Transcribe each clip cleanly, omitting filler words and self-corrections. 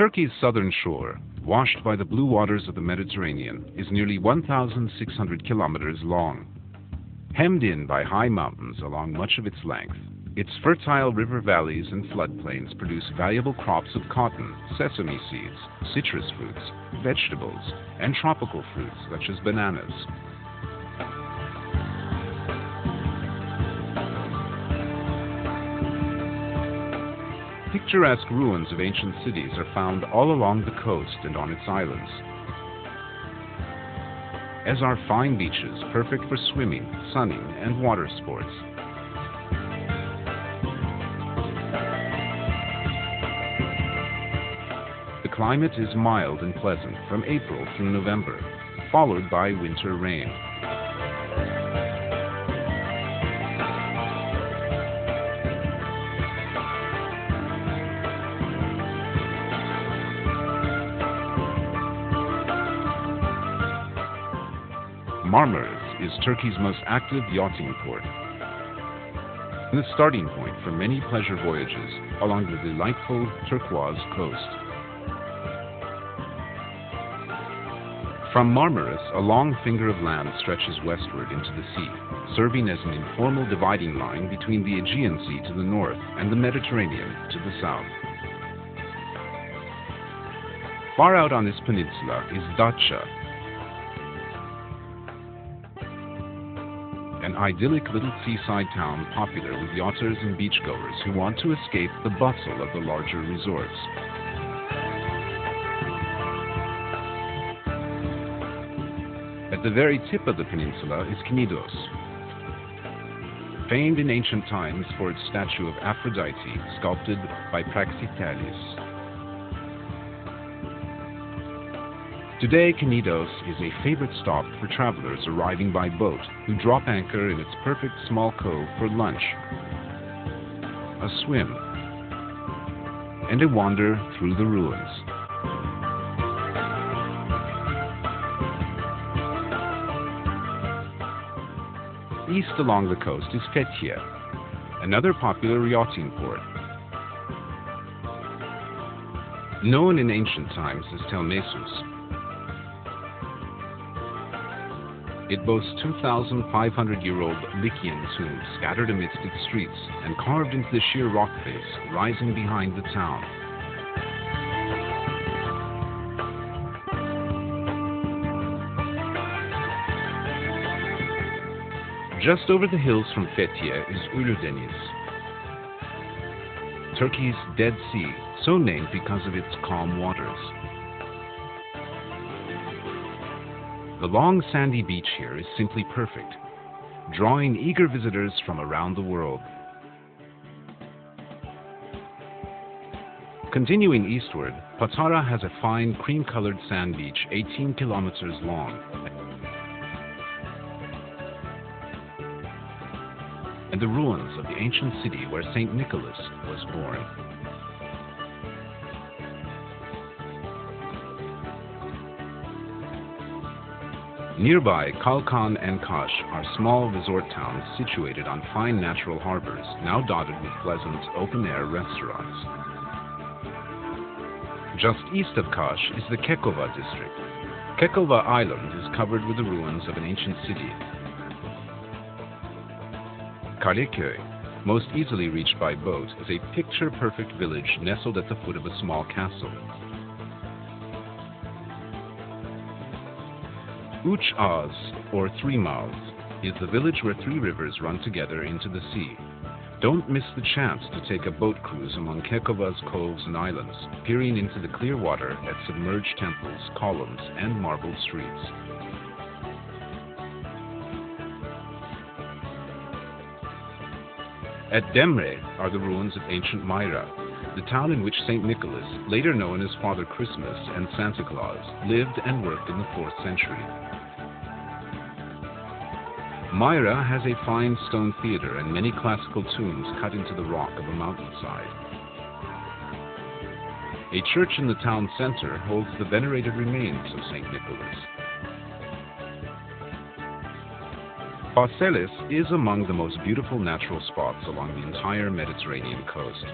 Turkey's southern shore, washed by the blue waters of the Mediterranean, is nearly 1,600 kilometers long. Hemmed in by high mountains along much of its length, its fertile river valleys and floodplains produce valuable crops of cotton, sesame seeds, citrus fruits, vegetables, and tropical fruits such as bananas. Picturesque ruins of ancient cities are found all along the coast and on its islands, as are fine beaches perfect for swimming, sunning, and water sports. The climate is mild and pleasant from April through November, followed by winter rain. Marmaris is Turkey's most active yachting port, and the starting point for many pleasure voyages along the delightful turquoise coast. From Marmaris, a long finger of land stretches westward into the sea, serving as an informal dividing line between the Aegean Sea to the north and the Mediterranean to the south. Far out on this peninsula is Datça, an idyllic little seaside town popular with yachters and beachgoers who want to escape the bustle of the larger resorts. At the very tip of the peninsula is Knidos, famed in ancient times for its statue of Aphrodite sculpted by Praxiteles. Today, Knidos is a favorite stop for travelers arriving by boat who drop anchor in its perfect small cove for lunch, a swim, and a wander through the ruins. East along the coast is Fethiye, another popular yachting port. Known in ancient times as Telmesus, it boasts 2,500-year-old Lycian tombs scattered amidst its streets and carved into the sheer rock face rising behind the town. Just over the hills from Fethiye is Uludeniz, Turkey's Dead Sea, so named because of its calm waters. The long sandy beach here is simply perfect, drawing eager visitors from around the world. Continuing eastward, Patara has a fine cream-colored sand beach 18 kilometers long, and the ruins of the ancient city where St. Nicholas was born. Nearby, Kalkan and Kaş are small resort towns situated on fine natural harbors, now dotted with pleasant open-air restaurants. Just east of Kaş is the Kekova district. Kekova Island is covered with the ruins of an ancient city. Kaleköy, most easily reached by boat, is a picture-perfect village nestled at the foot of a small castle. Üç Ağız, or Three Mouths, is the village where three rivers run together into the sea. Don't miss the chance to take a boat cruise among Kekova's coves and islands, peering into the clear water at submerged temples, columns, and marbled streets. At Demre are the ruins of ancient Myra, the town in which St. Nicholas, later known as Father Christmas and Santa Claus, lived and worked in the 4th century. Myra has a fine stone theater and many classical tombs cut into the rock of a mountainside. A church in the town center holds the venerated remains of St. Nicholas. Phaselis is among the most beautiful natural spots along the entire Mediterranean coast.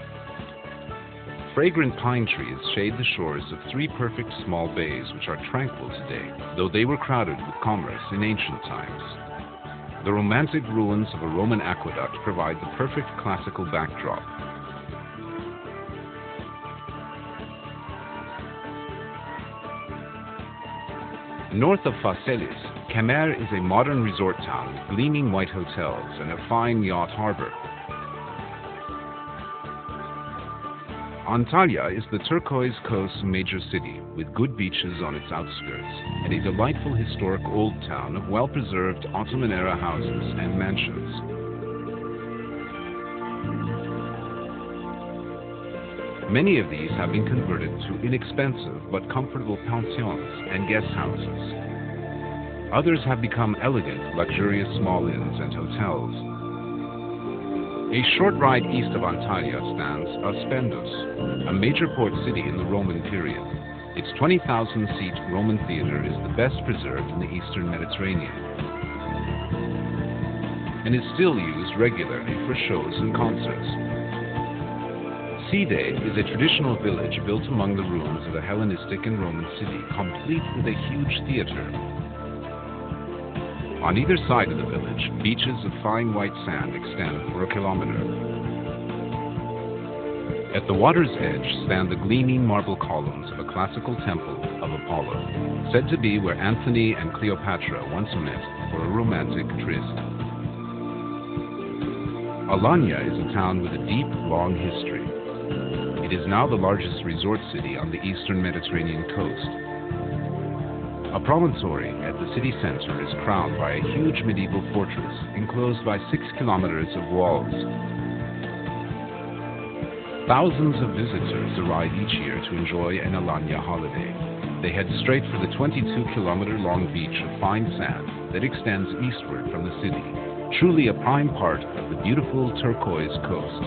Fragrant pine trees shade the shores of three perfect small bays which are tranquil today, though they were crowded with commerce in ancient times. The romantic ruins of a Roman aqueduct provide the perfect classical backdrop. North of Phaselis, Kemer is a modern resort town with gleaming white hotels and a fine yacht harbor. Antalya is the turquoise coast's major city, with good beaches on its outskirts, and a delightful historic old town of well-preserved Ottoman-era houses and mansions. Many of these have been converted to inexpensive but comfortable pensions and guest houses. Others have become elegant, luxurious small inns and hotels. A short ride east of Antalya stands Aspendos, a major port city in the Roman period. Its 20,000-seat Roman theater is the best preserved in the eastern Mediterranean and is still used regularly for shows and concerts. Side is a traditional village built among the ruins of a Hellenistic and Roman city, complete with a huge theater. On either side of the village, beaches of fine white sand extend for a kilometer. At the water's edge stand the gleaming marble columns of a classical temple of Apollo, said to be where Antony and Cleopatra once met for a romantic tryst. Alanya is a town with a deep, long history. It is now the largest resort city on the eastern Mediterranean coast. A promontory at the city center is crowned by a huge medieval fortress enclosed by 6 kilometers of walls. Thousands of visitors arrive each year to enjoy an Alanya holiday. They head straight for the 22-kilometer-long beach of fine sand that extends eastward from the city, truly a prime part of the beautiful turquoise coast.